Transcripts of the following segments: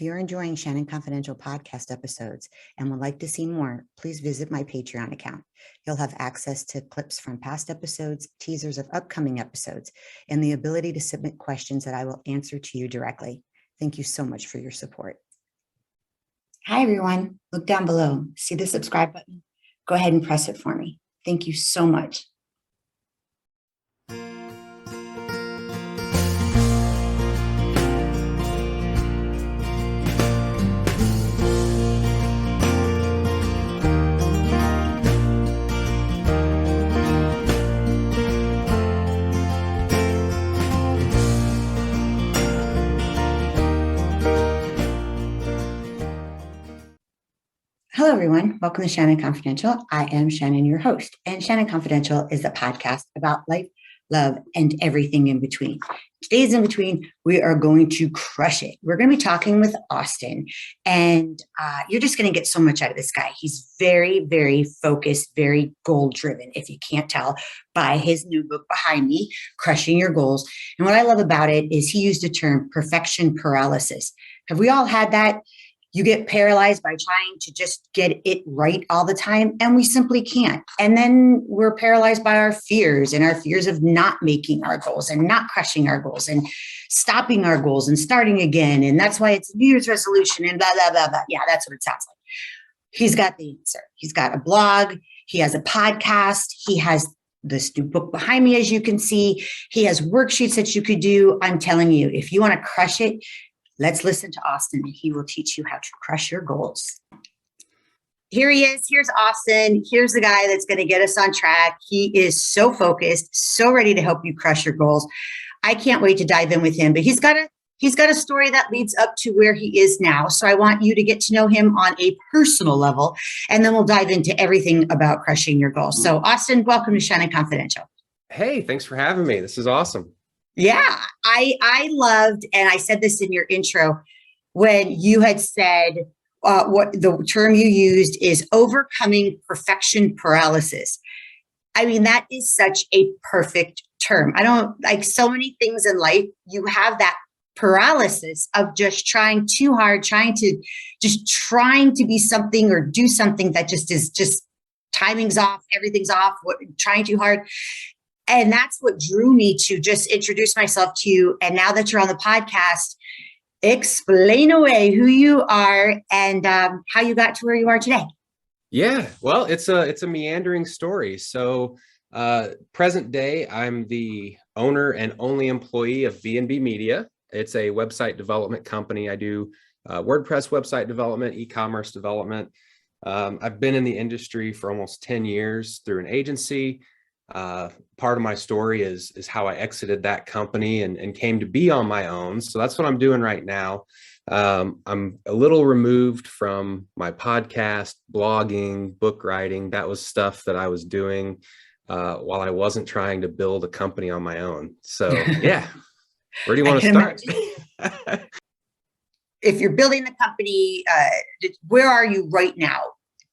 If you're enjoying Shannon Confidential podcast episodes and would like to see more, please visit my Patreon account. You'll have access to clips from past episodes, teasers of upcoming episodes, and the ability to submit questions that I will answer to you directly. Thank you so much for your support. Hi, everyone. Look down below. See the subscribe button? Go ahead and press it for me. Thank you so much. Hello, everyone. Welcome to Shannon Confidential. I am Shannon, your host, and Shannon Confidential is a podcast about life, love, and everything in between. Today's in between, we are going to crush it. We're going to be talking with Austin, and you're just going to get so much out of this guy. He's very, very focused, very goal-driven, if you can't tell by his new book behind me, Crushing Your Goals. And what I love about it is he used the term perfection paralysis. Have we all had that? You get paralyzed by trying to just get it right all the time, and we simply can't. And then we're paralyzed by our fears and our fears of not making our goals and not crushing our goals and stopping our goals and starting again. And that's why it's New Year's resolution and blah, blah, blah, blah. Yeah, that's what it sounds like. He's got the answer. He's got a blog. He has a podcast. He has this new book behind me, as you can see. He has worksheets that you could do. I'm telling you, if you want to crush it, let's listen to Austin, and he will teach you how to crush your goals. Here he is. Here's Austin. Here's the guy that's going to get us on track. He is so focused, so ready to help you crush your goals. I can't wait to dive in with him, but he's got a story that leads up to where he is now. So I want you to get to know him on a personal level, and then we'll dive into everything about crushing your goals. So Austin, welcome to Shannon Confidential. Hey, thanks for having me. This is awesome. Yeah, I loved, and I said this in your intro, when you had said what the term you used is overcoming perfection paralysis. I mean, that is such a perfect term. I don't like so many things in life. You have that paralysis of just trying too hard, trying to be something or do something that just timing's off, everything's off, trying too hard. And that's what drew me to just introduce myself to you. And now that you're on the podcast, explain away who you are and how you got to where you are today. Yeah, well, it's a meandering story. So present day, I'm the owner and only employee of B&B Media. It's a website development company. I do WordPress website development, e-commerce development. I've been in the industry for almost 10 years through an agency. Part of my story is how I exited that company and came to be on my own. So that's what I'm doing right now. I'm a little removed from my podcast, blogging, book writing. That was stuff that I was doing while I wasn't trying to build a company on my own. So yeah, where do you want to start? If you're building the company, where are you right now?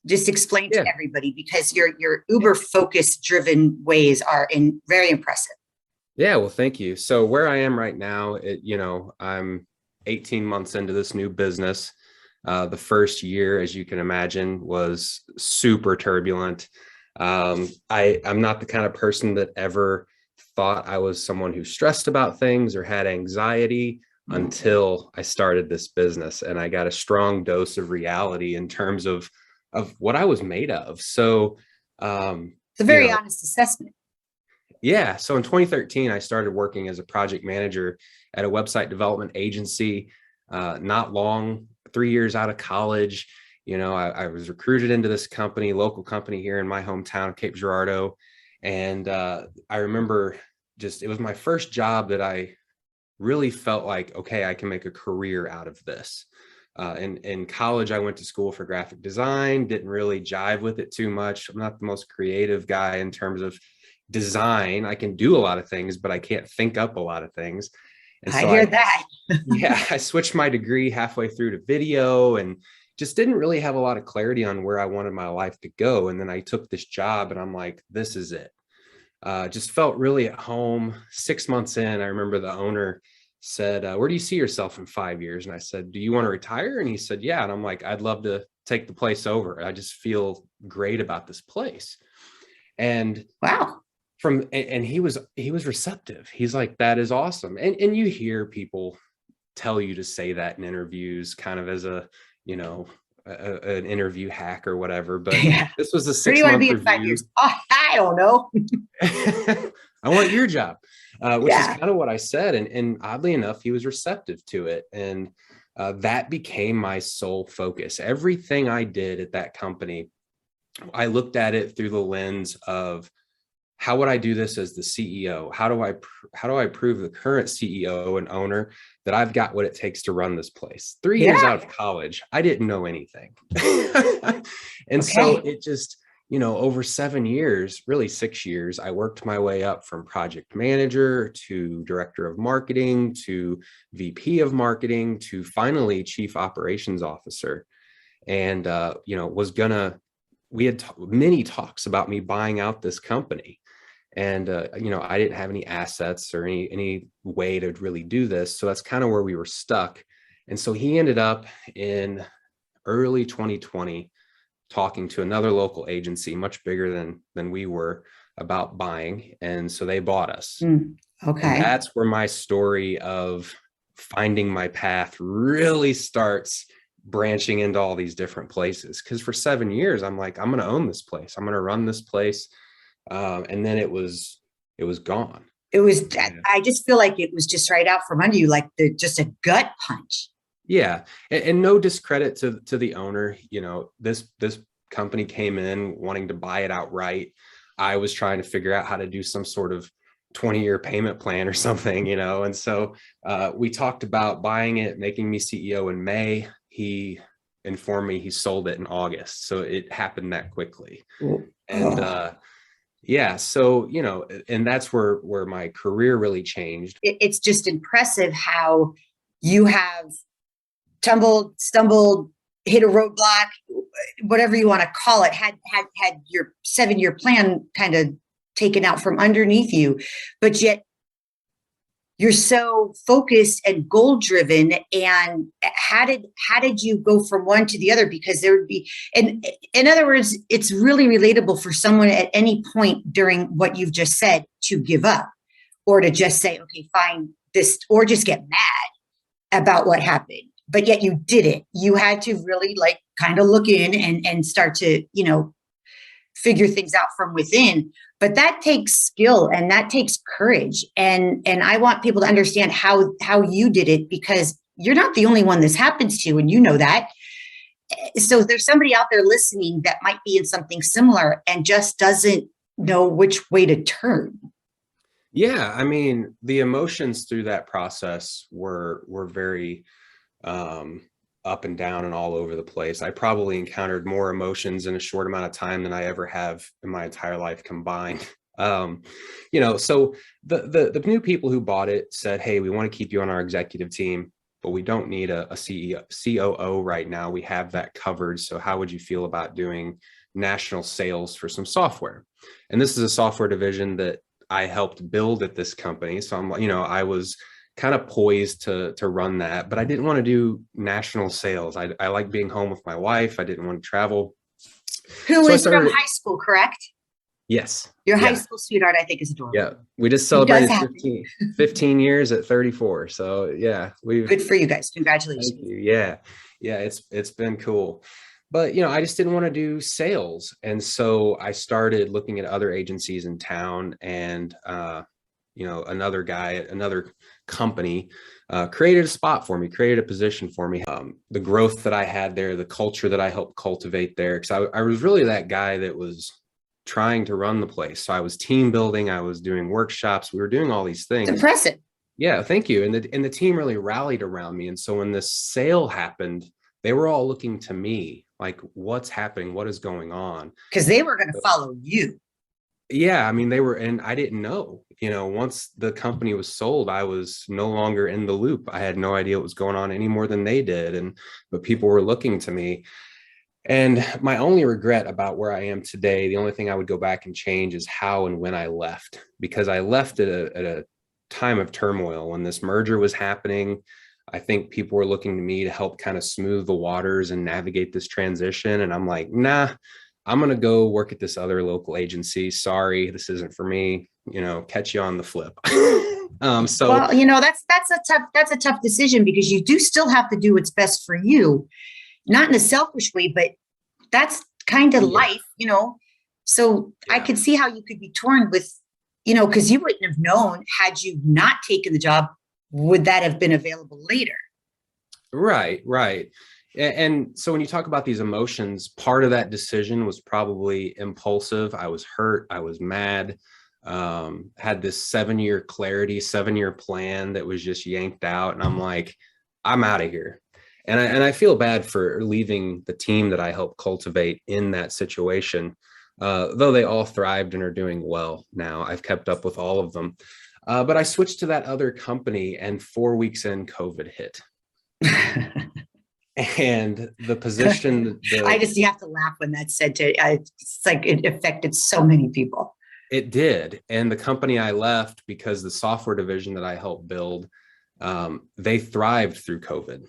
Just explain to everybody, because your uber focused driven ways are very impressive. Yeah, well, thank you. So where I am right now, I'm 18 months into this new business. The first year, as you can imagine, was super turbulent. I'm not the kind of person that ever thought I was someone who stressed about things or had anxiety until I started this business, and I got a strong dose of reality in terms of what I was made of. So it's a very honest assessment. Yeah. So in 2013, I started working as a project manager at a website development agency. Not long, 3 years out of college, I was recruited into this company, local company here in my hometown, Cape Girardeau. And I remember it was my first job that I really felt like, okay, I can make a career out of this. In college, I went to school for graphic design, didn't really jive with it too much. I'm not the most creative guy in terms of design. I can do a lot of things, but I can't think up a lot of things. And I hear that. Yeah, I switched my degree halfway through to video and just didn't really have a lot of clarity on where I wanted my life to go. And then I took this job and I'm like, this is it. Just felt really at home. 6 months in, I remember the owner said, where do you see yourself in 5 years? And I said, do you want to retire? And he said, yeah. And I'm like, I'd love to take the place over. I just feel great about this place. And Wow. and he was receptive. He's like, that is awesome. And you hear people tell you to say that in interviews, kind of as a, you know, an interview hack or whatever. But Yeah. this was a Where do you want to 6-month be in 5 review. years? Oh, I don't know. I want your job, which is Yeah. kind of what I said. And oddly enough, he was receptive to it. And that became my sole focus. Everything I did at that company, I looked at it through the lens of, how would I do this as the CEO? How do I prove the current CEO and owner that I've got what it takes to run this place? 3 years out of college, I didn't know anything. And so it just, over 7 years, really 6 years, I worked my way up from project manager to director of marketing to VP of marketing to finally chief operations officer. And, we had many talks about me buying out this company. And, I didn't have any assets or any way to really do this. So that's kind of where we were stuck. And so he ended up in early 2020 talking to another local agency, much bigger than we were, about buying. And so they bought us. Okay. And that's where my story of finding my path really starts branching into all these different places. Because for 7 years, I'm like, I'm going to own this place. I'm going to run this place. And then it was gone. It was, I just feel like it was just right out from under you, like just a gut punch. Yeah. And no discredit to the owner. This company came in wanting to buy it outright. I was trying to figure out how to do some sort of 20-year payment plan or something, and so we talked about buying it, making me CEO in May. He informed me he sold it in August. So it happened that quickly. And yeah, so, and that's where my career really changed. It's just impressive how you have stumbled, hit a roadblock, whatever you want to call it, had your 7-year plan kind of taken out from underneath you, but yet you're so focused and goal driven. And how did you go from one to the other? Because there would be, and in other words, it's really relatable for someone at any point during what you've just said to give up, or to just say, okay, fine, this, or just get mad about what happened. But yet you did it. You had to really kind of look in and start to, figure things out from within. But that takes skill and that takes courage. And I want people to understand how you did it, because you're not the only one this happens to, and you know that. So there's somebody out there listening that might be in something similar and just doesn't know which way to turn. Yeah, I mean, the emotions through that process were very up and down and all over the place. I probably encountered more emotions in a short amount of time than I ever have in my entire life combined. So the new people who bought it said, hey, we want to keep you on our executive team, but we don't need a CEO, COO right now. We have that covered. So how would you feel about doing national sales for some software? And this is a software division that I helped build at this company. So I was kind of poised to run that, but I didn't want to do national sales. I like being home with my wife. I didn't want to travel. Who is from high school, correct? Yes. Your high school sweetheart, I think, is adorable. Yeah. We just celebrated 15 years at 34. So yeah, good for you guys. Congratulations. Thank you. Yeah. Yeah. It's been cool. But, I just didn't want to do sales. And so I started looking at other agencies in town, and, another company created a spot for me, created a position for me. The growth that I had there, the culture that I helped cultivate there, because I was really that guy that was trying to run the place. So I was team building, I was doing workshops, we were doing all these things. It's impressive. Yeah, thank you. And the team really rallied around me. And so when this sale happened, they were all looking to me like, what's happening? What is going on? Because they were going to follow you. Yeah, I mean, they were, and I didn't know, once the company was sold, I was no longer in the loop. I had no idea what was going on any more than they did. But people were looking to me. And my only regret about where I am today, the only thing I would go back and change is how and when I left, because I left at a time of turmoil when this merger was happening. I think people were looking to me to help kind of smooth the waters and navigate this transition. And I'm like, nah, I'm going to go work at this other local agency. Sorry, this isn't for me. Catch you on the flip. So well, that's a tough decision because you do still have to do what's best for you, not in a selfish way, but that's kind of life, So I could see how you could be torn with, because you wouldn't have known had you not taken the job, would that have been available later? Right. And so when you talk about these emotions, part of that decision was probably impulsive. I was hurt. I was mad. Had this 7-year plan that was just yanked out. And I'm like, I'm out of here. And I feel bad for leaving the team that I helped cultivate in that situation. Though they all thrived and are doing well now. I've kept up with all of them. But I switched to that other company, and 4 weeks in, COVID hit. And the position, you have to laugh when that's said it's like it affected so many people. It did. And the company I left, because the software division that I helped build, they thrived through COVID.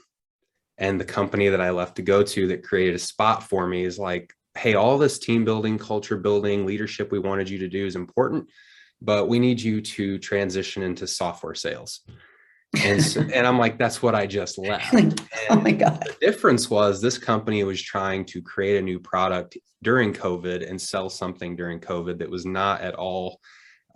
And the company that I left to go to that created a spot for me is like, hey, all this team building, culture building, leadership we wanted you to do is important, but we need you to transition into software sales. And I'm like, that's what I just left. Oh my God. The difference was this company was trying to create a new product during COVID and sell something during COVID that was not at all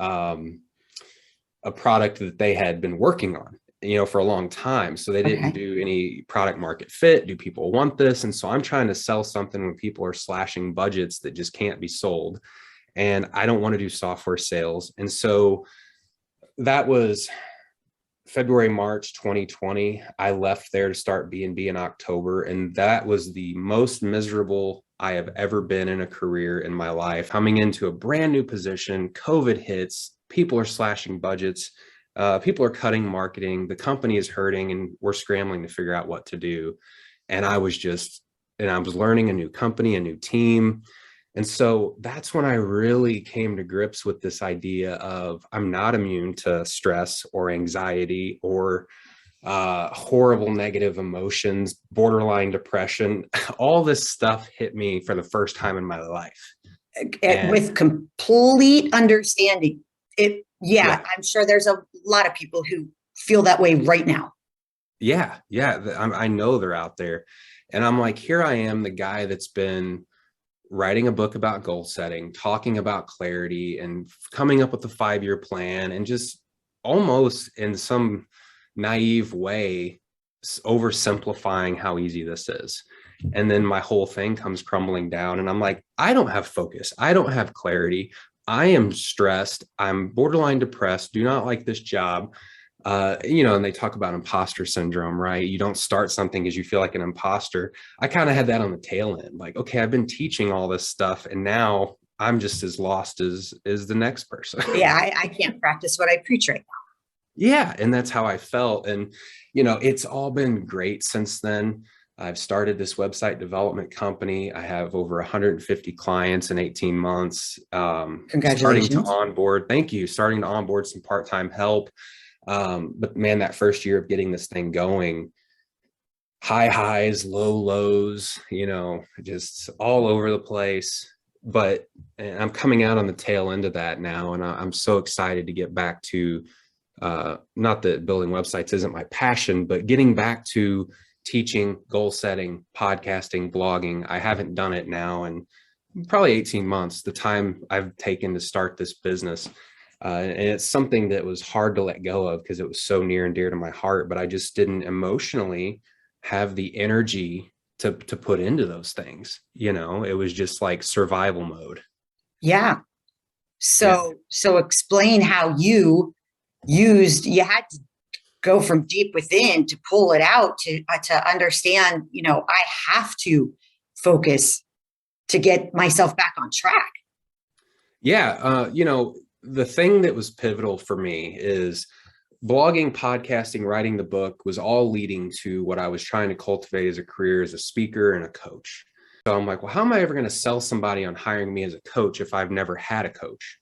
a product that they had been working on, for a long time. So they didn't do any product market fit. Do people want this? And so I'm trying to sell something when people are slashing budgets that just can't be sold. And I don't want to do software sales. And so that was February, March 2020. I left there to start B&B in October. And that was the most miserable I have ever been in a career in my life. Coming into a brand new position, COVID hits, people are slashing budgets. People are cutting marketing. The company is hurting, and we're scrambling to figure out what to do. And I was learning a new company, a new team. And so that's when I really came to grips with this idea of I'm not immune to stress or anxiety or horrible negative emotions, borderline depression. All this stuff hit me for the first time in my life. With complete understanding. I'm sure there's a lot of people who feel that way right now. Yeah. I know they're out there. And I'm like, here I am, the guy that's been writing a book about goal setting, talking about clarity and coming up with a 5-year plan, and just almost in some naive way, oversimplifying how easy this is. And then my whole thing comes crumbling down, and I'm like, I don't have focus. I don't have clarity. I am stressed. I'm borderline depressed. Do not like this job. And they talk about imposter syndrome, right? You don't start something because you feel like an imposter. I kind of had that on the tail end. Like, okay, I've been teaching all this stuff, and now I'm just as lost as the next person. Yeah, I can't practice what I preach right now. Yeah, and that's how I felt. And, it's all been great since then. I've started this website development company. I have over 150 clients in 18 months. Congratulations. Starting to onboard. Thank you. Starting to onboard some part-time help. But man, that first year of getting this thing going, high highs, low lows, just all over the place. But I'm coming out on the tail end of that now. And I'm so excited to get back to, not that building websites isn't my passion, but getting back to teaching, goal setting, podcasting, blogging. I haven't done it now in probably 18 months, the time I've taken to start this business. And it's something that was hard to let go of because it was so near and dear to my heart, but I just didn't emotionally have the energy to put into those things. It was just like survival mode. Yeah. So explain how you had to go from deep within to pull it out to understand, I have to focus to get myself back on track. Yeah. The thing that was pivotal for me is blogging, podcasting, writing the book was all leading to what I was trying to cultivate as a career as a speaker and a coach. So I'm like, well, how am I ever going to sell somebody on hiring me as a coach if I've never had a coach?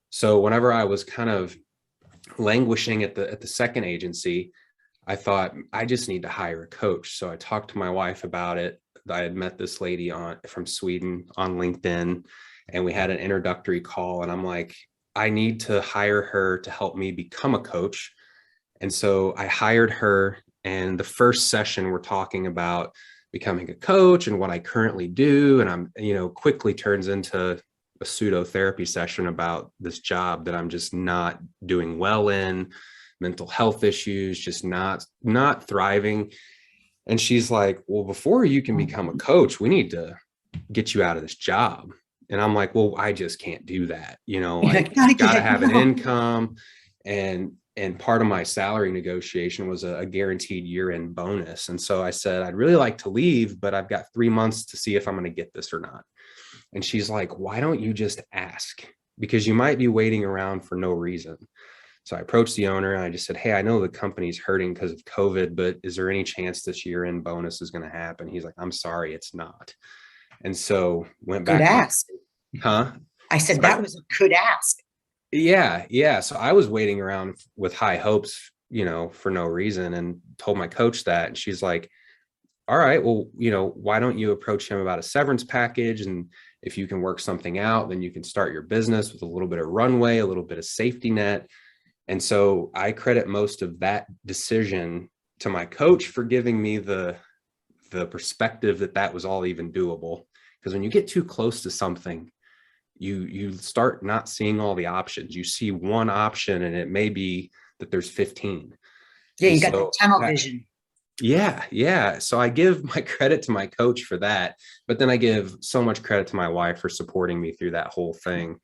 So whenever I was kind of languishing at the second agency, I thought I just need to hire a coach. So I talked to my wife about it. I had met this lady from Sweden on LinkedIn, and we had an introductory call. And I'm like, I need to hire her to help me become a coach. And so I hired her. And the first session, we're talking about becoming a coach and what I currently do. And quickly turns into a pseudo therapy session about this job that I'm just not doing well in, mental health issues, just not thriving. And she's like, well, before you can become a coach, we need to get you out of this job. And I'm like, well, I just can't do that. I got to have an income. And part of my salary negotiation was a guaranteed year-end bonus. And so I said, I'd really like to leave, but I've got 3 months to see if I'm going to get this or not. And she's like, why don't you just ask? Because you might be waiting around for no reason. So I approached the owner and I just said, hey, I know the company's hurting because of COVID, but is there any chance this year-end bonus is going to happen? He's like, I'm sorry, it's not. And so went back. Good ask. Huh? I said, that was a good ask. Yeah. So I was waiting around with high hopes, for no reason, and told my coach that. And she's like, all right, well, why don't you approach him about a severance package? And if you can work something out, then you can start your business with a little bit of runway, a little bit of safety net. And so I credit most of that decision to my coach for giving me the perspective that was all even doable. Because when you get too close to something, you start not seeing all the options. You see one option and it may be that there's 15. Yeah, you got the tunnel vision. Yeah. So I give my credit to my coach for that, but then I give so much credit to my wife for supporting me through that whole thing.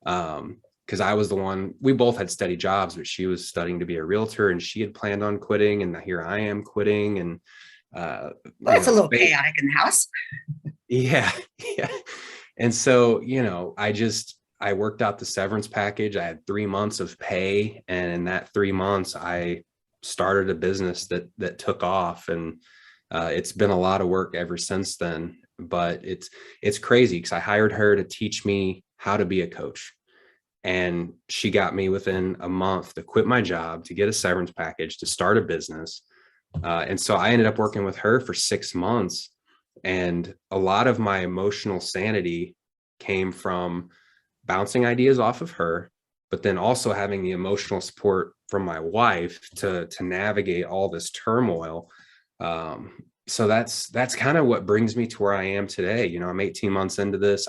Because I was the one, we both had steady jobs, but she was studying to be a realtor and she had planned on quitting. And here I am quitting. And it's a little chaotic in the house. Yeah. And so, I worked out the severance package. I had 3 months of pay. And in that 3 months, I started a business that took off. And it's been a lot of work ever since then. But it's crazy because I hired her to teach me how to be a coach. And she got me within a month to quit my job, to get a severance package, to start a business. And so I ended up working with her for 6 months. And a lot of my emotional sanity came from bouncing ideas off of her, but then also having the emotional support from my wife to navigate all this turmoil. So that's kind of what brings me to where I am today. I'm 18 months into this.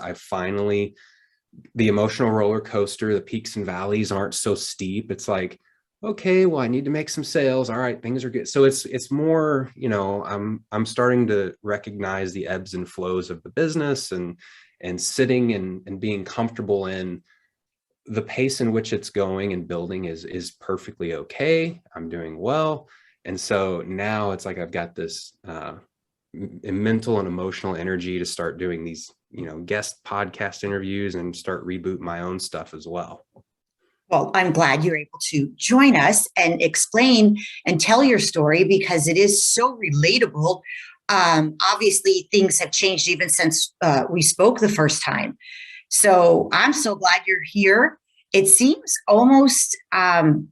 The emotional roller coaster, the peaks and valleys aren't so steep. It's like, okay, well, I need to make some sales. All right, things are good. So it's more, I'm starting to recognize the ebbs and flows of the business and sitting and being comfortable in the pace in which it's going and building is perfectly okay. I'm doing well. And so now it's like I've got this mental and emotional energy to start doing these, guest podcast interviews and start reboot my own stuff as well. Well, I'm glad you're able to join us and explain and tell your story because it is so relatable. Obviously, things have changed even since we spoke the first time. So I'm so glad you're here. It seems almost, and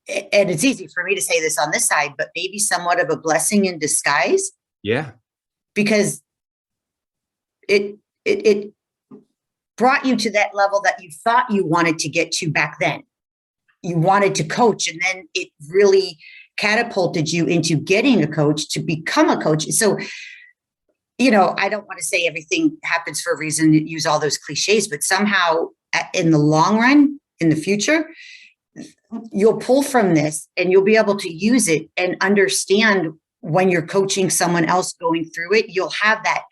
it's easy for me to say this on this side, but maybe somewhat of a blessing in disguise. Yeah. Because it brought you to that level that you thought you wanted to get to back then. You wanted to coach, and then it really catapulted you into getting a coach to become a coach. So, I don't want to say everything happens for a reason, use all those cliches, but somehow in the long run, in the future, you'll pull from this and you'll be able to use it and understand when you're coaching someone else going through it, you'll have that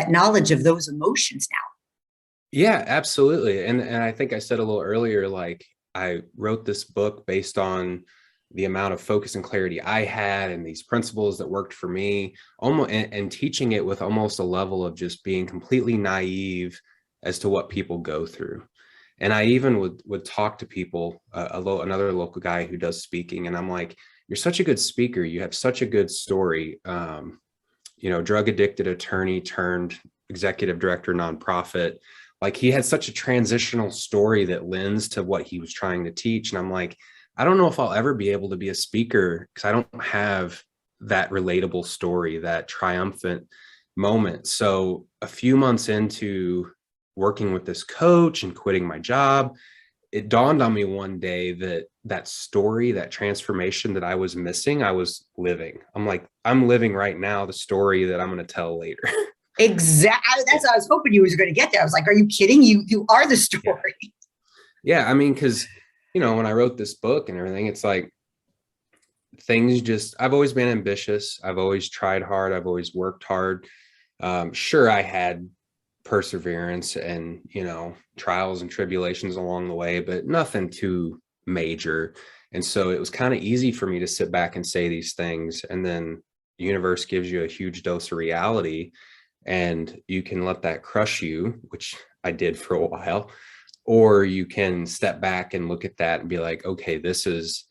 knowledge of those emotions now. Yeah, absolutely. And I think I said a little earlier, like I wrote this book based on the amount of focus and clarity I had and these principles that worked for me, almost and teaching it with almost a level of just being completely naive as to what people go through. And I even would talk to people, another local guy who does speaking, and I'm like, you're such a good speaker. You have such a good story. Drug addicted attorney turned executive director, nonprofit. Like he had such a transitional story that lends to what he was trying to teach. And I'm like, I don't know if I'll ever be able to be a speaker because I don't have that relatable story, that triumphant moment. So a few months into working with this coach and quitting my job, it dawned on me one day that that story, that transformation that I was missing, I was living. I'm like, I'm living right now the story that I'm going to tell later. Exactly. That's what I was hoping you was going to get there. I was like, are you kidding? You are the Yeah. story. Yeah. I mean, because, when I wrote this book and everything, it's like things just, I've always been ambitious. I've always tried hard. I've always worked hard. Sure, I had perseverance and, trials and tribulations along the way, but nothing too major. And so it was kind of easy for me to sit back and say these things. And then the universe gives you a huge dose of reality and you can let that crush you, which I did for a while, or you can step back and look at that and be like, okay, this is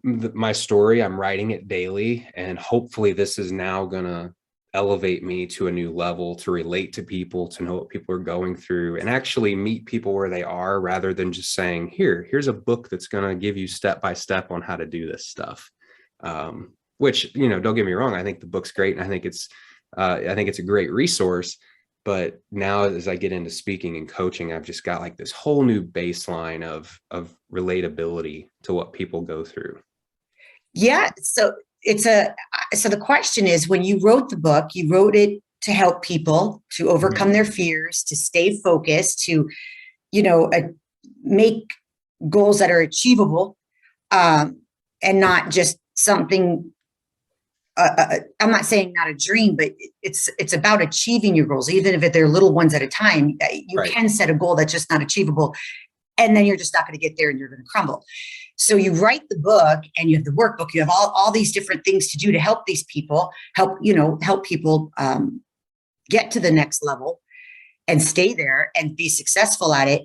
my story. I'm writing it daily, and hopefully this is now going to elevate me to a new level, to relate to people, to know what people are going through, and actually meet people where they are, rather than just saying, here's a book that's going to give you step by step on how to do this stuff. Which, don't get me wrong, I think the book's great, and I think it's a great resource. But now as I get into speaking and coaching, I've just got like this whole new baseline of relatability to what people go through. Yeah. So the question is, when you wrote the book, you wrote it to help people to overcome Mhm. their fears, to stay focused, to, you know, uh, make goals that are achievable, and not just something. I'm not saying not a dream, but it's about achieving your goals, even if they're little ones at a time. You Right. can set a goal that's just not achievable, and then you're just not going to get there, and you're going to crumble. So you write the book, and you have the workbook. You have all these different things to do to help these people, help people get to the next level and stay there and be successful at it.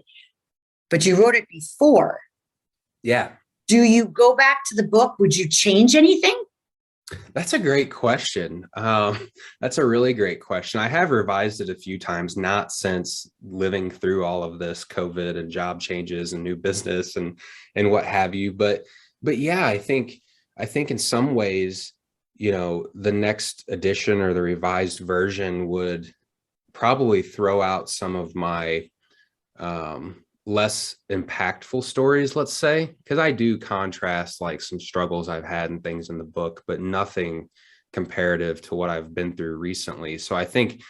But you wrote it before. Yeah. Do you go back to the book? Would you change anything? That's a great question. That's a really great question. I have revised it a few times, not since living through all of this COVID and job changes and new business and what have you. But yeah, I think in some ways, the next edition or the revised version would probably throw out some of my less impactful stories, let's say, because I do contrast like some struggles I've had and things in the book, but nothing comparative to what I've been through recently. So I think,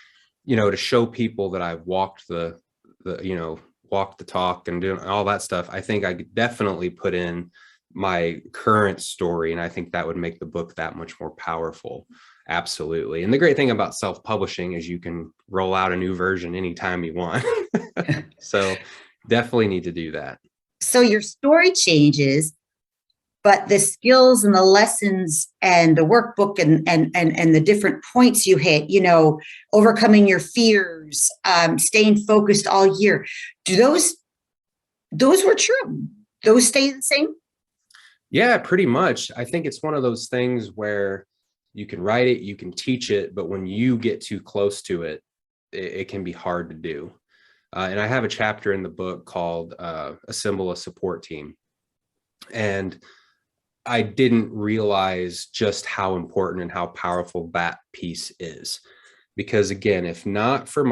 to show people that I've walked the talk and doing all that stuff, I think I could definitely put in my current story. And I think that would make the book that much more powerful. Absolutely. And the great thing about self-publishing is you can roll out a new version anytime you want. So definitely need to do that. So your story changes, but the skills and the lessons and the workbook and the different points you hit, overcoming your fears, staying focused all year. Do those were true? Those stay the same? Yeah, pretty much. I think it's one of those things where you can write it, you can teach it, but when you get too close to it can be hard to do. And I have a chapter in the book called Assemble a Support Team. And I didn't realize just how important and how powerful that piece is. Because again, if not for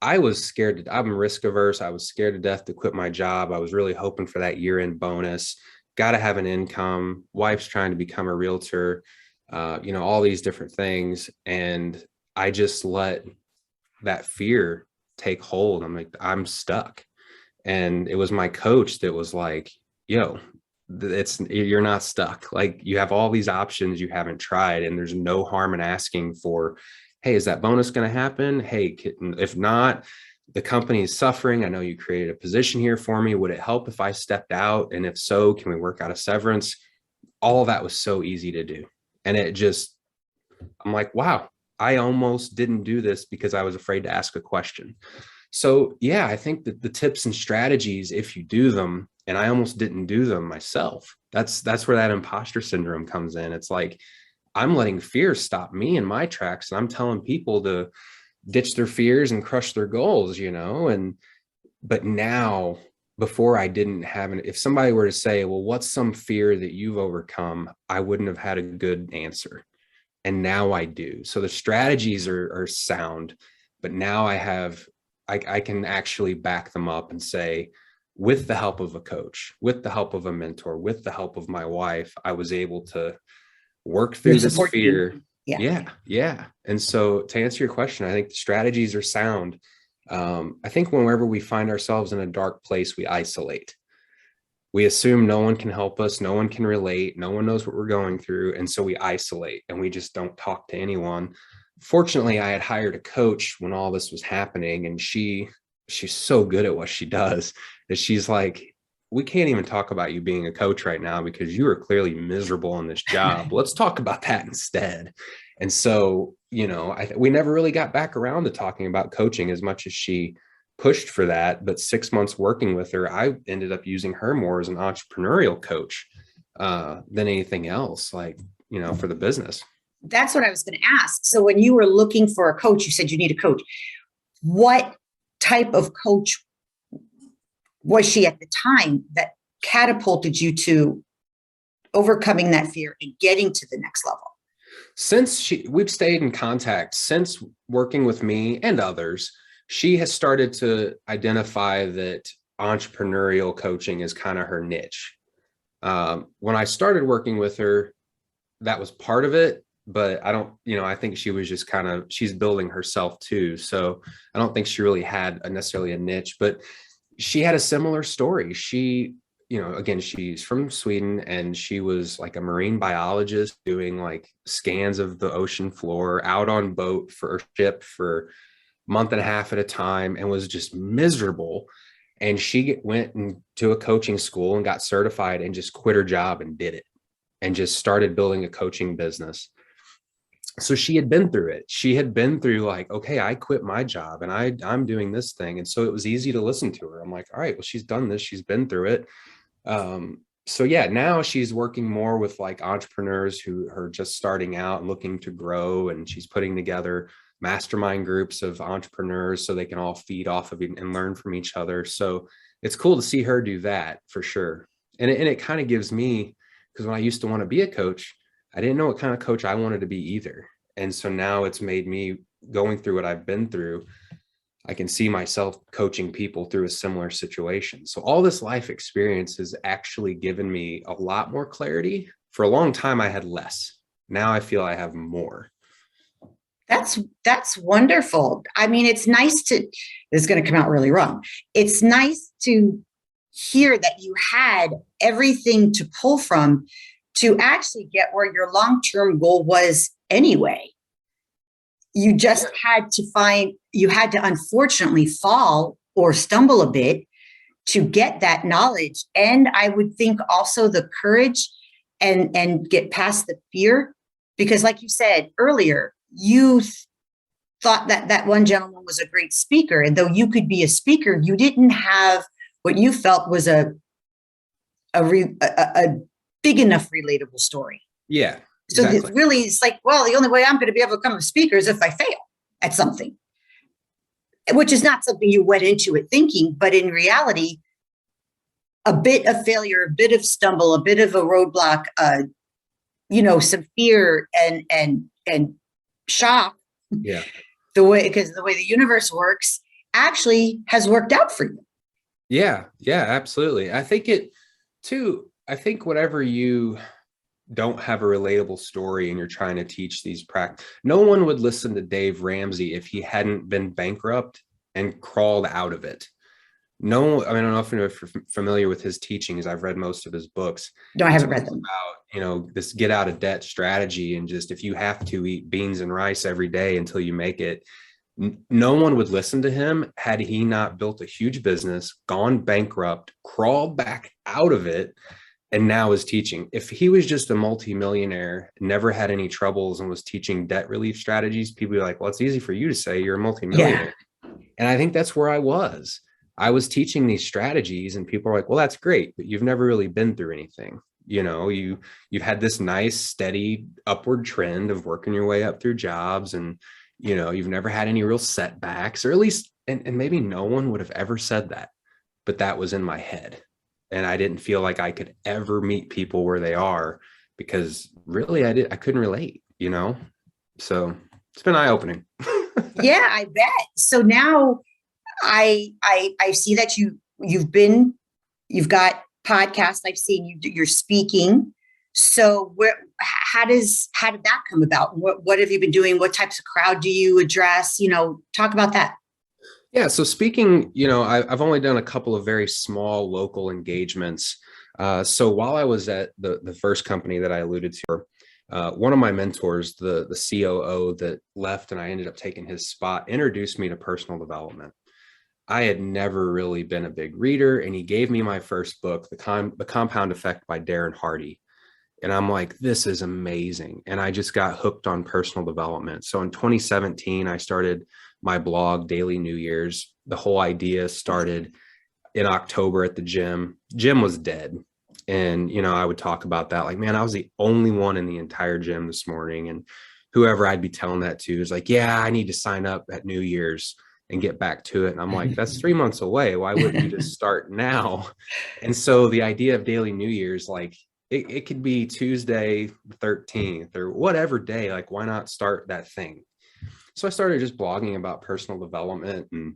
I was scared I'm risk averse. I was scared to death to quit my job. I was really hoping for that year-end bonus. Got to have an income. Wife's trying to become a realtor, all these different things. And I just let that fear take hold. I'm like, I'm stuck. And it was my coach that was like, yo, you're not stuck. Like, you have all these options you haven't tried, and there's no harm in asking for, hey, is that bonus going to happen? Hey, if not, the company is suffering. I know you created a position here for me. Would it help if I stepped out? And if so, can we work out a severance? All of that was so easy to do. And I'm like, wow, I almost didn't do this because I was afraid to ask a question. So yeah, I think that the tips and strategies, if you do them, and I almost didn't do them myself, that's where that imposter syndrome comes in. It's like, I'm letting fear stop me in my tracks, and I'm telling people to ditch their fears and crush their goals, but now before I didn't have if somebody were to say, well, what's some fear that you've overcome? I wouldn't have had a good answer. And now I do. So the strategies are sound, but now I can actually back them up and say, with the help of a coach, with the help of a mentor, with the help of my wife, I was able to work through this fear. Yeah. Yeah. And so to answer your question, I think the strategies are sound. I think whenever we find ourselves in a dark place, we isolate. We assume no one can help us, no one can relate, no one knows what we're going through. And so we isolate and we just don't talk to anyone. Fortunately, I had hired a coach when all this was happening, and she's so good at what she does that she's like, we can't even talk about you being a coach right now because you are clearly miserable in this job. Let's talk about that instead. And so, we never really got back around to talking about coaching as much as she pushed for that. But 6 months working with her, I ended up using her more as an entrepreneurial coach than anything else, for the business. That's what I was going to ask. So when you were looking for a coach, you said you need a coach. What type of coach was she at the time that catapulted you to overcoming that fear and getting to the next level? We've stayed in contact since working with me and others, she has started to identify that entrepreneurial coaching is kind of her niche. When I started working with her, that was part of it, but I think she was just she's building herself too. So I don't think she really had necessarily a niche, but she had a similar story. She, again, she's from Sweden, and she was like a marine biologist doing like scans of the ocean floor out on boat for a ship for a month and a half at a time, and was just miserable. And she went to a coaching school and got certified and just quit her job and did it and just started building a coaching business. So she had been through it. She had been through like, okay, I quit my job and I'm doing this thing. And so it was easy to listen to her. I'm like, all right, well, she's done this. She's been through it. So yeah, now she's working more with like entrepreneurs who are just starting out and looking to grow. And she's putting together mastermind groups of entrepreneurs so they can all feed off of it and learn from each other. So it's cool to see her do that for sure. And it kind of gives me, because when I used to want to be a coach, I didn't know what kind of coach I wanted to be either. And so now it's made me, going through what I've been through, I can see myself coaching people through a similar situation. So all this life experience has actually given me a lot more clarity. For a long time, I had less. Now I feel I have more. That's wonderful. I mean, it's nice to, this is going to come out really wrong. It's nice to hear that you had everything to pull from to actually get where your long-term goal was anyway. You just had to unfortunately fall or stumble a bit to get that knowledge. And I would think also the courage and get past the fear, because like you said earlier, you thought that one gentleman was a great speaker. And though you could be a speaker, you didn't have what you felt was a big enough relatable story. Yeah. Exactly. So it's like, well, the only way I'm going to be able to become a speaker is if I fail at something, which is not something you went into it thinking, but in reality, a bit of failure, a bit of stumble, a bit of a roadblock, some fear and shock. Yeah. Because the way the universe works actually has worked out for you. Yeah. Yeah, absolutely. I think whatever you don't have a relatable story and you're trying to teach these no one would listen to Dave Ramsey if he hadn't been bankrupt and crawled out of it. No, I mean, I don't know if you're familiar with his teachings. I've read most of his books. No, I haven't read them. About, this get out of debt strategy, and just if you have to eat beans and rice every day until you make it, no one would listen to him had he not built a huge business, gone bankrupt, crawled back out of it, and now is teaching. If he was just a multimillionaire, never had any troubles, and was teaching debt relief strategies, people would be like, well, it's easy for you to say you're a multimillionaire. Yeah. And I think that's where I was teaching these strategies, and people are like, well, that's great, but you've never really been through anything. You've had this nice, steady upward trend of working your way up through jobs, and, you've never had any real setbacks, or at least, and maybe no one would have ever said that. but that was in my head. And I didn't feel like I could ever meet people where they are because really I couldn't relate, you know? So it's been eye-opening. Yeah, I bet. So now I see that you've got podcasts. I've seen you're speaking. So how did that come about? What have you been doing? What types of crowd do you address? Talk about that. Yeah, so speaking, I've only done a couple of very small local engagements. So while I was at the first company that I alluded to, one of my mentors, the COO that left and I ended up taking his spot, introduced me to personal development. I had never really been a big reader, and he gave me my first book, The Compound Effect by Darren Hardy. And I'm like, this is amazing. And I just got hooked on personal development. So in 2017, I started my blog, Daily New Year's. The whole idea started in October at the gym. Gym was dead. And, I would talk about that. Like, man, I was the only one in the entire gym this morning. And whoever I'd be telling that to is like, yeah, I need to sign up at New Year's and get back to it. And I'm like, that's 3 months away. Why wouldn't you just start now? And so the idea of Daily New Year's, like, it could be Tuesday 13th or whatever day, like, why not start that thing? So I started just blogging about personal development. And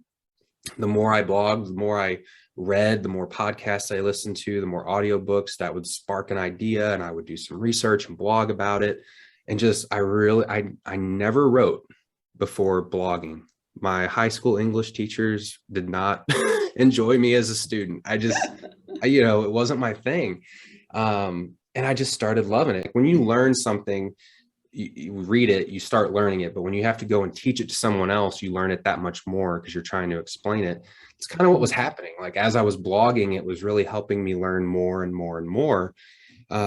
the more I blogged, the more I read, the more podcasts I listened to, the more audiobooks that would spark an idea. And I would do some research and blog about it. And just, I never wrote before blogging. My high school English teachers did not enjoy me as a student. It wasn't my thing. And I just started loving it. When you learn something, you read it, you start learning it. But when you have to go and teach it to someone else, you learn it that much more because you're trying to explain it. It's kind of what was happening. Like, as I was blogging, it was really helping me learn more and more and more.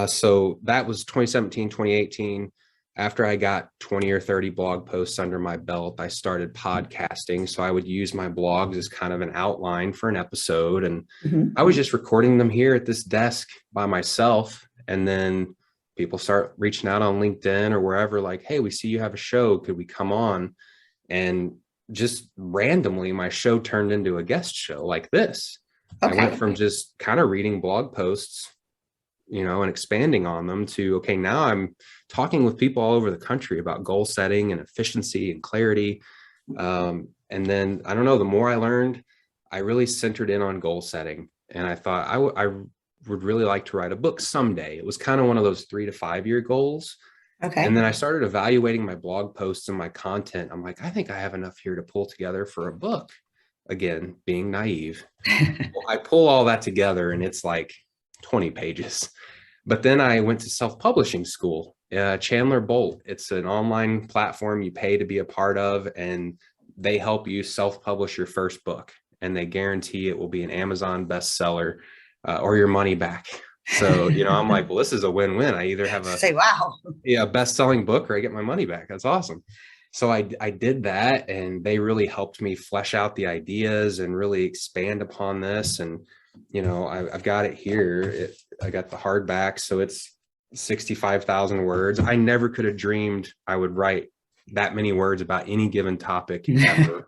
So that was 2017, 2018. After I got 20 or 30 blog posts under my belt, I started podcasting. So I would use my blogs as kind of an outline for an episode. And I was just recording them here at this desk by myself. And then people start reaching out on LinkedIn or wherever, like, hey, we see you have a show. Could we come on? And just randomly, my show turned into a guest show like this. Okay. I went from just kind of reading blog posts, and expanding on them to, okay, now I'm talking with people all over the country about goal setting and efficiency and clarity. And then, I don't know, the more I learned, I really centered in on goal setting. And I thought I would really like to write a book someday. It was kind of one of those 3 to 5 year goals. Okay. And then I started evaluating my blog posts and my content. I'm like, I think I have enough here to pull together for a book. Again, being naive. I pull all that together and it's like 20 pages. But then I went to self-publishing school, Chandler Bolt. It's an online platform you pay to be a part of, and they help you self-publish your first book. And they guarantee it will be an Amazon bestseller or your money back. So, I'm like, well, this is a win-win. I either have a best-selling book or I get my money back. That's awesome. So I did that, and they really helped me flesh out the ideas and really expand upon this. And, I've got it here. I got the hardback. So it's 65,000 words. I never could have dreamed I would write that many words about any given topic ever.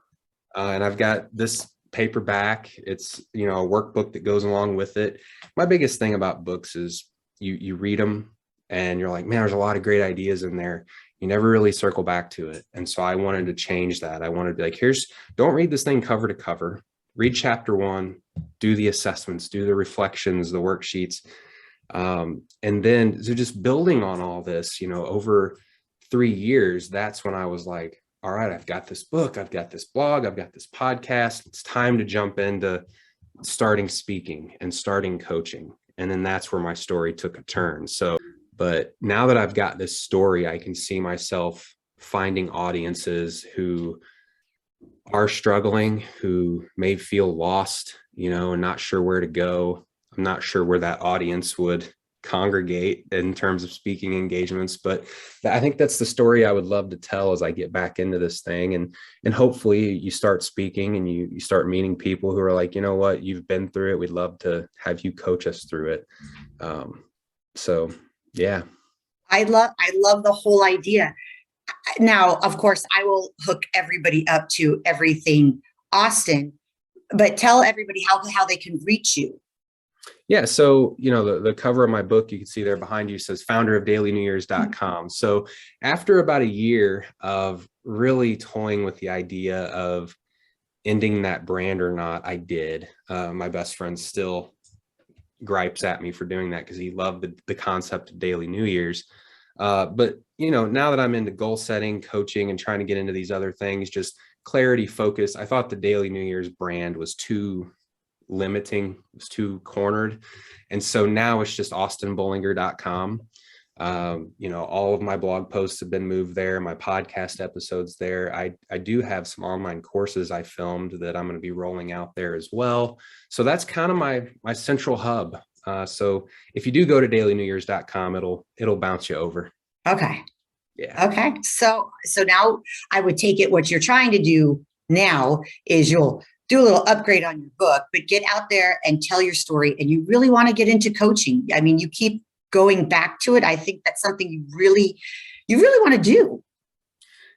And I've got this paperback. It's, a workbook that goes along with it. My biggest thing about books is you read them and you're like, man, there's a lot of great ideas in there. You never really circle back to it. And so I wanted to change that. I wanted to be like, don't read this thing cover to cover. Read chapter 1, do the assessments, do the reflections, the worksheets. And then so just building on all this, over 3 years, that's when I was like, all right, I've got this book, I've got this blog, I've got this podcast. It's time to jump into starting speaking and starting coaching. And then that's where my story took a turn. So, but now that I've got this story, I can see myself finding audiences who are struggling, who may feel lost, and not sure where to go. I'm not sure where that audience would congregate in terms of speaking engagements, but I think that's the story I would love to tell as I get back into this thing. And hopefully you start speaking and you start meeting people who are like, you know what, you've been through it. We'd love to have you coach us through it. So yeah. I love the whole idea. Now, of course, I will hook everybody up to everything Austin. but tell everybody how they can reach you. Yeah. So, the cover of my book, you can see there behind you, says founder of dailynewyears.com. So after about a year of really toying with the idea of ending that brand or not, I did. My best friend still gripes at me for doing that because he loved the concept of Daily New Year's. But, now that I'm into goal setting, coaching, and trying to get into these other things, just clarity, focus, I thought the Daily New Year's brand was too limiting, it was too cornered. And so now it's just austinbollinger.com. All of my blog posts have been moved there, my podcast episodes there. I do have some online courses I filmed that I'm going to be rolling out there as well. So that's kind of my central hub. So if you do go to dailynewyears.com, it'll bounce you over. Okay. Yeah. Okay. So now I would take it what you're trying to do now is you'll do a little upgrade on your book, but get out there and tell your story. And you really want to get into coaching. I mean, you keep going back to it. I think that's something you really want to do.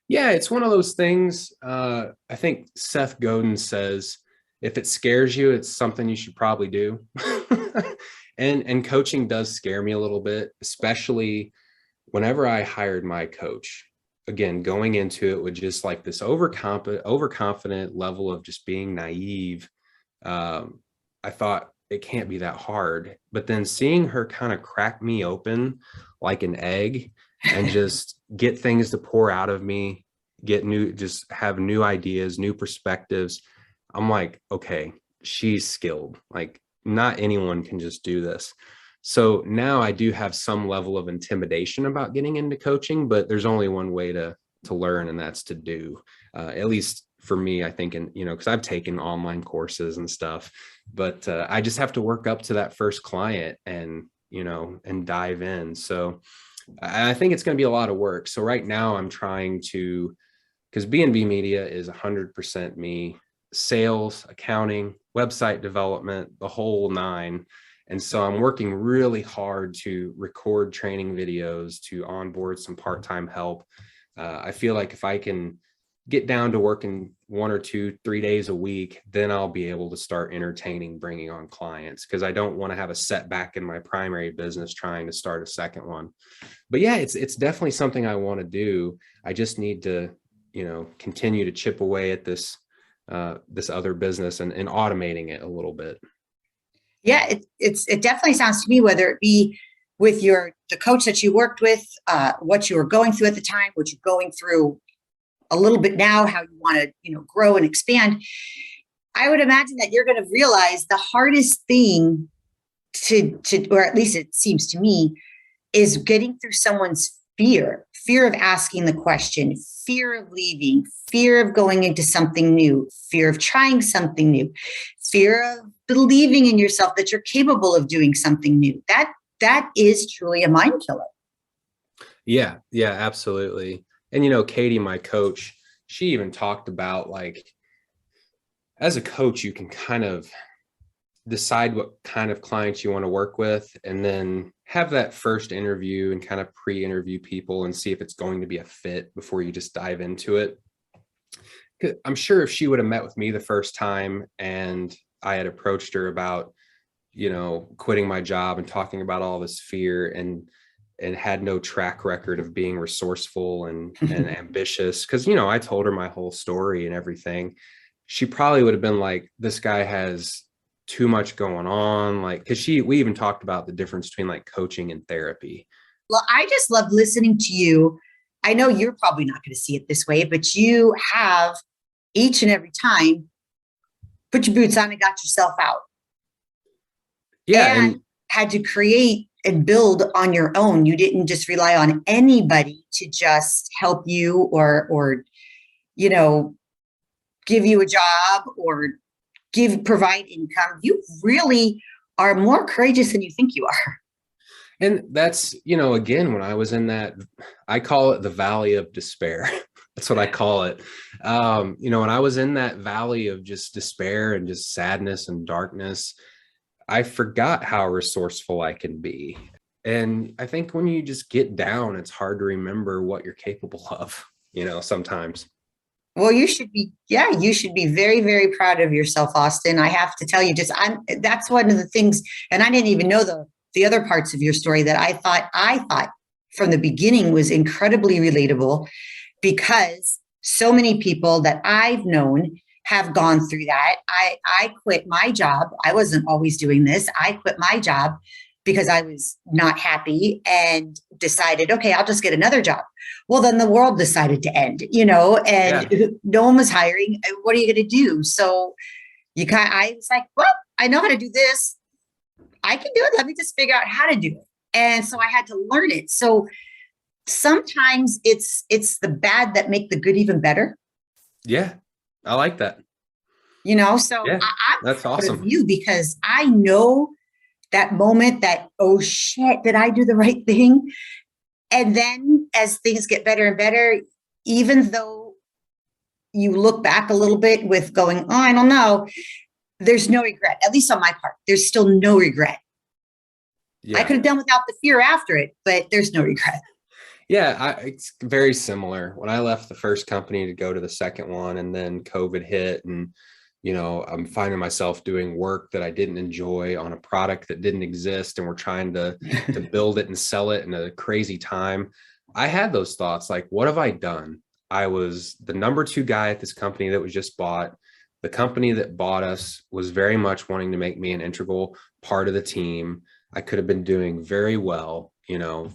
Yeah, it's one of those things. I think Seth Godin says, if it scares you, it's something you should probably do. And coaching does scare me a little bit, especially whenever I hired my coach. Again, going into it with just like this overconfident level of just being naive. I thought it can't be that hard. But then seeing her kind of crack me open like an egg and just get things to pour out of me, just have new ideas, new perspectives. I'm like, okay, she's skilled. Like, not anyone can just do this. So now I do have some level of intimidation about getting into coaching, but there's only one way to learn, and that's to do. At least for me, I think, and because I've taken online courses and stuff, but I just have to work up to that first client and dive in. So I think it's going to be a lot of work. So right now I'm trying to, because B&B Media is 100% me, sales, accounting, website development, the whole nine. And so I'm working really hard to record training videos, to onboard some part-time help. I feel like if I can get down to working 1 or 2, 3 days a week, then I'll be able to start entertaining bringing on clients, because I don't want to have a setback in my primary business trying to start a second one. But yeah, it's definitely something I want to do. I just need to, continue to chip away at this other business and automating it a little bit. Yeah, it definitely sounds to me, whether it be with the coach that you worked with, what you were going through at the time, what you're going through a little bit now, how you want to, grow and expand. I would imagine that you're going to realize the hardest thing to, or at least it seems to me, is getting through someone's fear of asking the question, fear of leaving, fear of going into something new, fear of trying something new, fear of believing in yourself that you're capable of doing something new. That is truly a mind killer. Yeah, absolutely. And Katie, my coach, she even talked about, like, as a coach, you can kind of decide what kind of clients you want to work with, and then have that first interview and kind of pre-interview people and see if it's going to be a fit before you just dive into it. I'm sure if she would have met with me the first time and I had approached her about, quitting my job and talking about all this fear, and had no track record of being resourceful and ambitious, because I told her my whole story and everything, she probably would have been like, this guy has too much going on. Like, because we even talked about the difference between like coaching and therapy. Well, I just love listening to you. I know you're probably not going to see it this way, but you have each and every time put your boots on and got yourself out. Yeah. And had to create and build on your own. You didn't just rely on anybody to just help you or give you a job or provide income. You really are more courageous than you think you are. And that's, again, when I was in that, I call it the valley of despair. That's what I call it. When I was in that valley of just despair and just sadness and darkness, I forgot how resourceful I can be. And I think when you just get down, it's hard to remember what you're capable of, sometimes. Well, you should be very, very proud of yourself, Austin. I have to tell you, that's one of the things, and I didn't even know the other parts of your story that I thought from the beginning was incredibly relatable because so many people that I've known have gone through that. I quit my job. I wasn't always doing this. I quit my job because I was not happy and decided, okay, I'll just get another job. Well, then the world decided to end, and Yeah. no one was hiring. What are you going to do? So I was like, well, I know how to do this. I can do it. Let me just figure out how to do it. And so I had to learn it. So sometimes it's the bad that make the good even better. Yeah. I like that. So Yeah. I'm That's proud of awesome. you because I know that moment that, oh shit, did I do the right thing? And then as things get better and better, even though you look back a little bit with going, oh, I don't know, there's no regret, at least on my part. There's still no regret. I Yeah. could have done without the fear after it, but there's no regret. Yeah, it's very similar. When I left the first company to go to the second one, and then COVID hit, and I'm finding myself doing work that I didn't enjoy on a product that didn't exist, and we're trying to build it and sell it in a crazy time. I had those thoughts like, what have I done? I was the number two guy at this company that was just bought. The company that bought us was very much wanting to make me an integral part of the team. I could have been doing very well,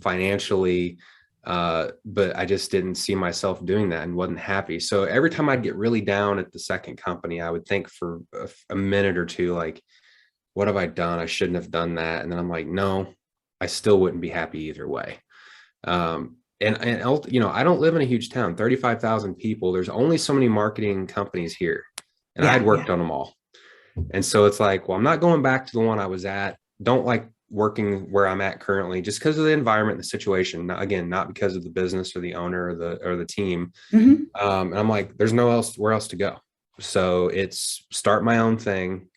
financially, but I just didn't see myself doing that and wasn't happy. So every time I'd get really down at the second company, I would think for a minute or two, like, what have I done? I shouldn't have done that. And then I'm like, no, I still wouldn't be happy either way. And I don't live in a huge town, 35,000 people. There's only so many marketing companies here, and I had Yeah, worked yeah. on them all. And so it's like, well, I'm not going back to the one I was at. Don't like working where I'm at currently just because of the environment and the situation. Again, not because of the business or the owner or the team. Mm-hmm. And I'm like, there's no else where else to go. So it's start my own thing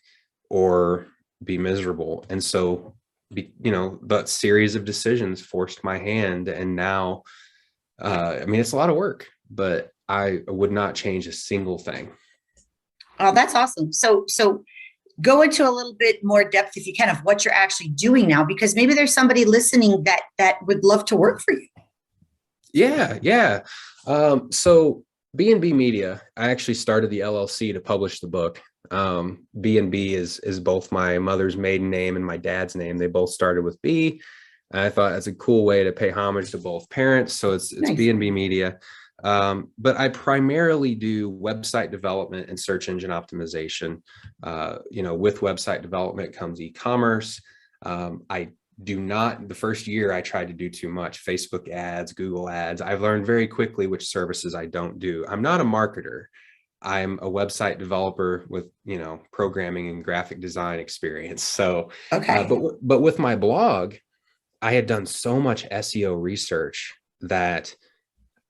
or be miserable. And so that series of decisions forced my hand. And now, it's a lot of work, but I would not change a single thing. Oh, that's awesome. So go into a little bit more depth if you can of what you're actually doing now, because maybe there's somebody listening that would love to work for you. Yeah, yeah. So B&B Media, I actually started the LLC to publish the book. B&B is both my mother's maiden name and my dad's name. They both started with B. I thought that's a cool way to pay homage to both parents. So it's Nice. B&B Media. But I primarily do website development and search engine optimization. With website development comes e-commerce. I do not, the first year I tried to do too much Facebook ads, Google ads. I've learned very quickly which services I don't do. I'm not a marketer. I'm a website developer with, programming and graphic design experience. So, Okay. but with my blog, I had done so much SEO research that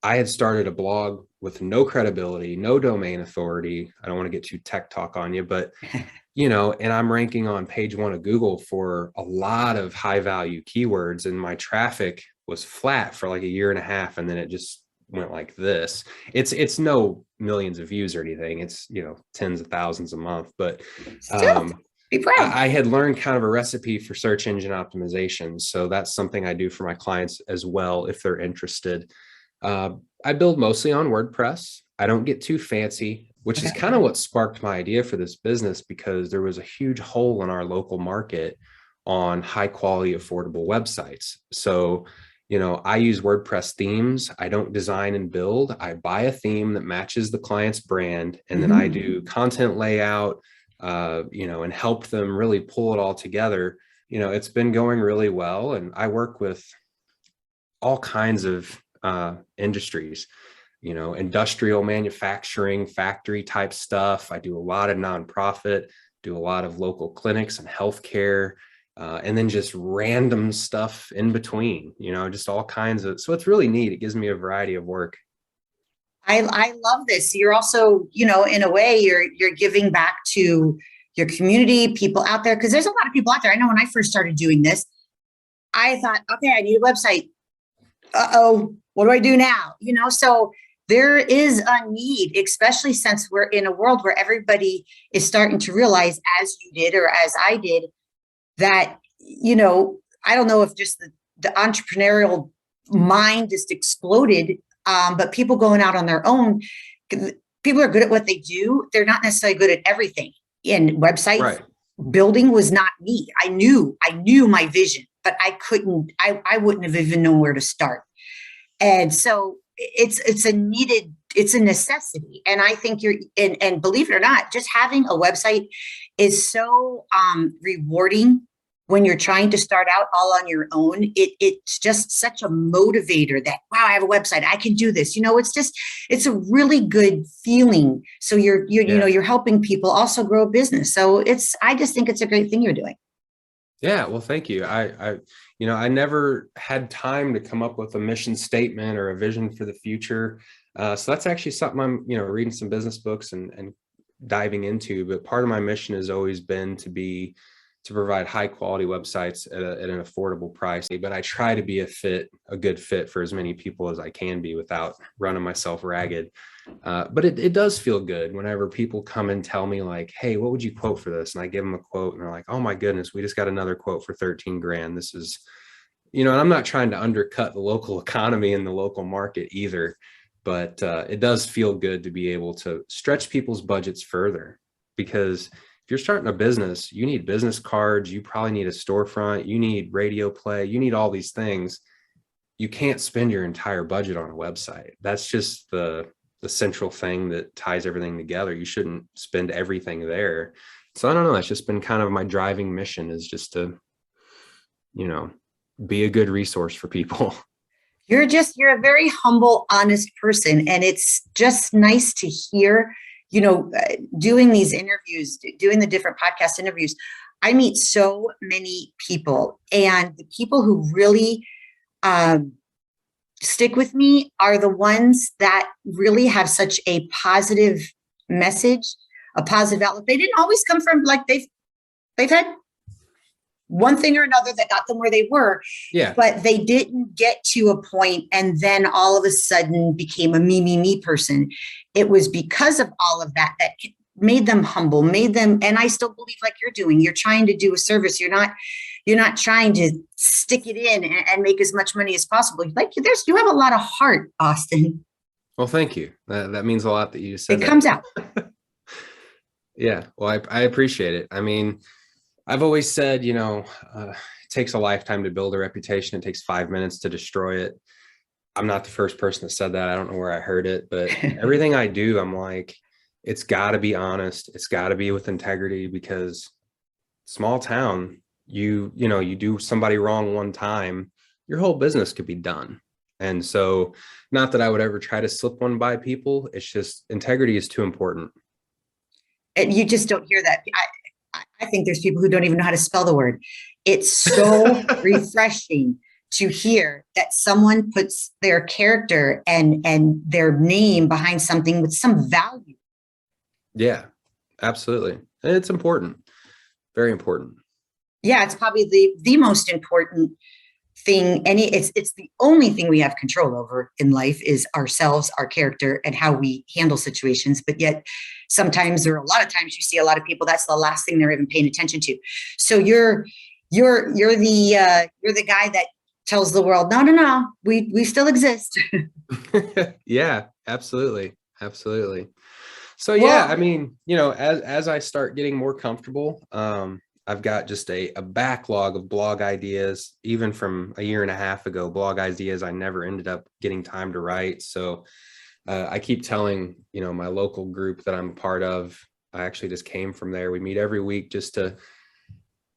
I had started a blog with no credibility, no domain authority. I don't want to get too tech talk on you, but and I'm ranking on page one of Google for a lot of high value keywords, and my traffic was flat for like a year and a half, and then it just went like this. It's no millions of views or anything. It's tens of thousands a month, but Still, um, be proud. I had learned kind of a recipe for search engine optimization, so that's something I do for my clients as well if they're interested. Uh, I build mostly on WordPress. I don't get too fancy, which is Okay. kind of what sparked my idea for this business because there was a huge hole in our local market on high quality, affordable websites. So, I use WordPress themes. I don't design and build. I buy a theme that matches the client's brand, and then I Mm-hmm. do content layout, and help them really pull it all together. It's been going really well, and I work with all kinds of industries, industrial manufacturing, factory type stuff. I do a lot of nonprofit, do a lot of local clinics and healthcare, and then just random stuff in between, just all kinds of. So it's really neat. It gives me a variety of work. I love this. You're also, in a way, you're giving back to your community, people out there, because there's a lot of people out there. I know when I first started doing this, I thought, okay, I need a website. Uh-oh, what do I do now? So there is a need, especially since we're in a world where everybody is starting to realize, as you did or as I did, that, I don't know if just the entrepreneurial mind just exploded, but people going out on their own, people are good at what they do. They're not necessarily good at everything. And websites Right. building was not me. I knew my vision, but I wouldn't have even known where to start. And so it's a necessity. And I think and believe it or not, just having a website is so rewarding when you're trying to start out all on your own. It's just such a motivator that, wow, I have a website, I can do this. It's a really good feeling. So you're helping people also grow a business. So I just think it's a great thing you're doing. Yeah, well, thank you. I never had time to come up with a mission statement or a vision for the future. So that's actually something I'm, reading some business books and diving into. But part of my mission has always been to provide high quality websites at an affordable price. But I try to be a good fit for as many people as I can be without running myself ragged. But it does feel good whenever people come and tell me like, hey, what would you quote for this? And I give them a quote and they're like, oh my goodness, we just got another quote for 13 grand. This is, and I'm not trying to undercut the local economy and the local market either, but it does feel good to be able to stretch people's budgets further, because if you're starting a business, you need business cards, you probably need a storefront, you need radio play, you need all these things. You can't spend your entire budget on a website. That's just the central thing that ties everything together. You shouldn't spend everything there. So I don't know. That's just been kind of my driving mission, is just to, be a good resource for people. You're a very humble, honest person. And it's just nice to hear, doing these interviews, doing the different podcast interviews. I meet so many people, and the people who really stick with me are the ones that really have such a positive message, a positive outlook. They didn't always come from like they've had one thing or another that got them where they were. Yeah. But they didn't get to a point and then all of a sudden became a me person. It was because of all of that made them humble, and I still believe, like you're doing, you're trying to do a service. You're not trying to stick it in and make as much money as possible. Like you have a lot of heart, Austin. Well, thank you. That means a lot that you said. It comes out. Yeah. Well, I appreciate it. I mean, I've always said, it takes a lifetime to build a reputation. It takes 5 minutes to destroy it. I'm not the first person that said that. I don't know where I heard it, but everything I do, I'm like, it's got to be honest. It's got to be with integrity, because small town, you do somebody wrong one time, your whole business could be done. And so, not that I would ever try to slip one by people. It's just integrity is too important. And you just don't hear that. I think there's people who don't even know how to spell the word. It's so refreshing to hear that someone puts their character and their name behind something with some value. Yeah, absolutely. And it's important. Very important. Yeah, it's probably the most important thing. It's the only thing we have control over in life is ourselves, our character, and how we handle situations. But yet sometimes, or a lot of times, you see a lot of people, that's the last thing they're even paying attention to. So you're the guy that tells the world, no, we still exist. Yeah, absolutely. Absolutely. So yeah, I mean, as I start getting more comfortable, I've got just a backlog of blog ideas, even from a year and a half ago, blog ideas I never ended up getting time to write. So I keep telling, my local group that I'm a part of, I actually just came from there. We meet every week just to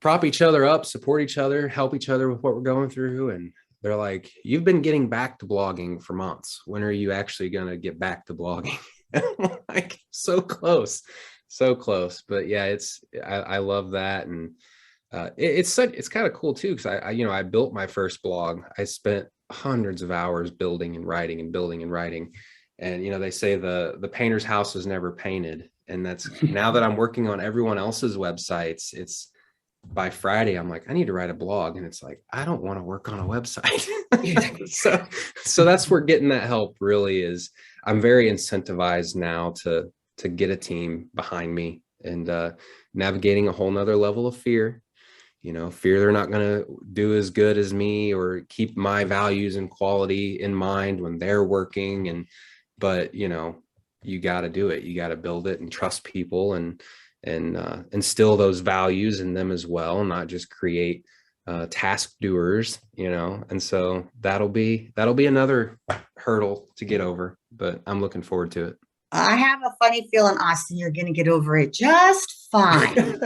prop each other up, support each other, help each other with what we're going through. And they're like, you've been getting back to blogging for months. When are you actually going to get back to blogging? Like, so close. But yeah, I love that. And it's kind of cool too, because I built my first blog. I spent hundreds of hours building and writing and building and writing. And they say the painter's house is never painted. And that's now that I'm working on everyone else's websites, it's by Friday, I'm like, I need to write a blog. And it's like, I don't want to work on a website. So that's where getting that help really is. I'm very incentivized now to get a team behind me, and navigating a whole nother level of fear. Fear they're not going to do as good as me or keep my values and quality in mind when they're working. But you got to do it. You got to build it and trust people, and instill those values in them as well, not just create task doers, and so that'll be another hurdle to get over, but I'm looking forward to it. I have a funny feeling, Austin, you're going to get over it just fine.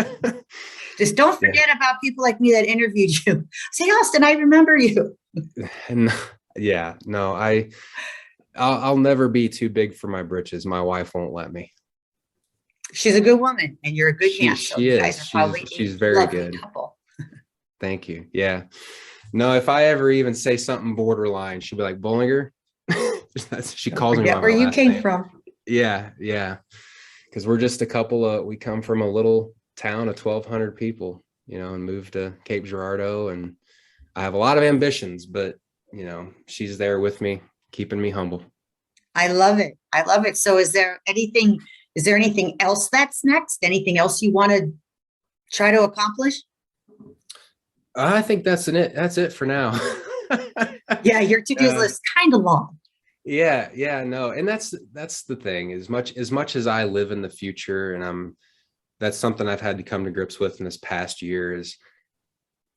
Just don't forget about people like me that interviewed you. Say, Austin, I remember you. And yeah, no, I'll never be too big for my britches. My wife won't let me. She's a good woman, and you're a good man. So She you is. guys are probably She's a very lovely good. couple. Thank you. Yeah. No, if I ever even say something borderline, she'll be like, Bollinger. She calls me by where my you last came name. from. Yeah. Because we're just a couple of, we come from a little town of 1,200 people, and moved to Cape Girardeau. And I have a lot of ambitions, but, she's there with me, keeping me humble. I love it. I love it. So is there anything else that's next? Anything else you want to try to accomplish? I think that's it. That's it for now. Yeah, your to-do list kind of long. Yeah, no. And that's the thing. As much as I live in the future, and that's something I've had to come to grips with in this past year, is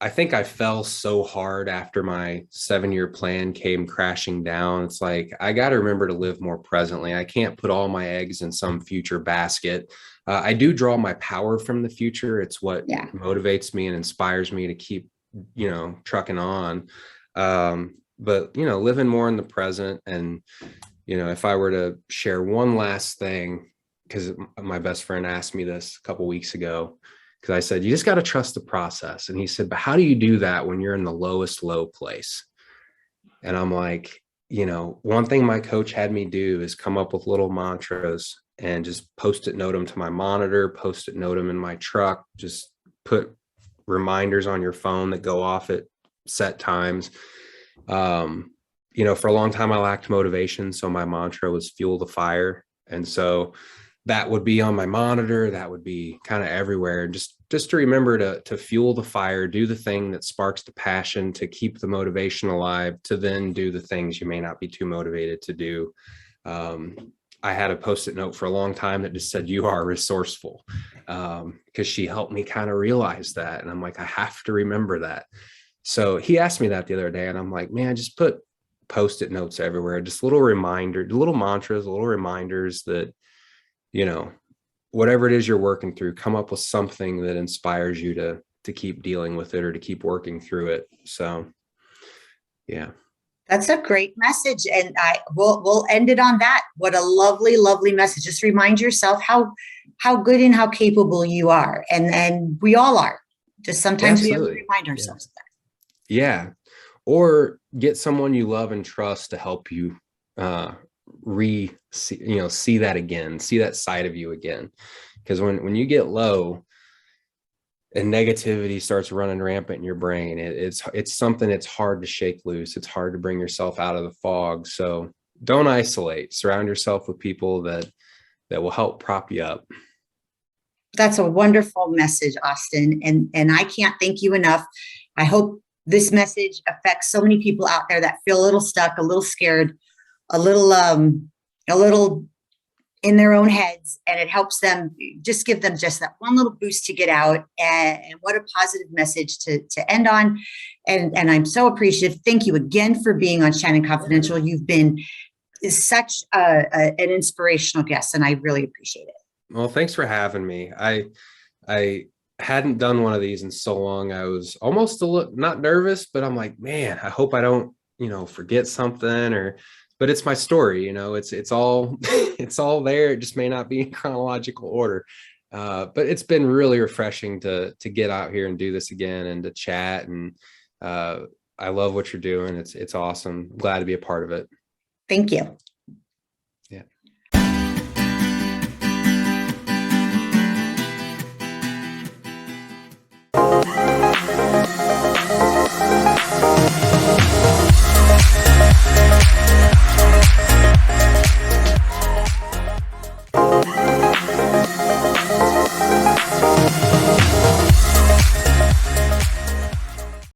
I think I fell so hard after my 7-year plan came crashing down. It's like, I got to remember to live more presently. I can't put all my eggs in some future basket. I do draw my power from the future. It's what motivates me and inspires me to keep, trucking on. But, living more in the present. And, if I were to share one last thing, because my best friend asked me this a couple of weeks ago, because I said, you just got to trust the process. And he said, but how do you do that when you're in the lowest low place? And I'm like, one thing my coach had me do is come up with little mantras and just post-it note them to my monitor, post-it note them in my truck, just put reminders on your phone that go off at set times. For a long time, I lacked motivation. So my mantra was fuel the fire. And so that would be on my monitor. That would be kind of everywhere. Just to remember to fuel the fire, do the thing that sparks the passion, to keep the motivation alive, to then do the things you may not be too motivated to do. I had a post-it note for a long time that just said, you are resourceful, because she helped me kind of realize that. And I'm like, I have to remember that. So he asked me that the other day, and I'm like, man, just put post-it notes everywhere, just little reminders, little mantras, little reminders that, whatever it is you're working through, come up with something that inspires you to keep dealing with it or to keep working through it. So, yeah. That's a great message. And we'll end it on that. What a lovely, lovely message. Just remind yourself how good and how capable you are. And we all are. Just sometimes we have to remind ourselves of that. Yeah. Or get someone you love and trust to help you see that again, see that side of you again. Because when you get low and negativity starts running rampant in your brain, it's something that's hard to shake loose. It's hard to bring yourself out of the fog. So don't isolate. Surround yourself with people that will help prop you up. That's a wonderful message, Austin. And I can't thank you enough. I hope this message affects so many people out there that feel a little stuck, a little scared, a little in their own heads, and it helps them, just give them just that one little boost to get out. And what a positive message to end on. And I'm so appreciative. Thank you again for being on Shannon Confidential. You've been such an inspirational guest, and I really appreciate it. Well, thanks for having me. I hadn't done one of these in so long. I was almost a little not nervous, but I'm like, man, I hope I don't, forget something, but it's my story, it's all, it's all there. It just may not be in chronological order. But it's been really refreshing to get out here and do this again and to chat. And I love what you're doing. It's awesome. I'm glad to be a part of it. Thank you.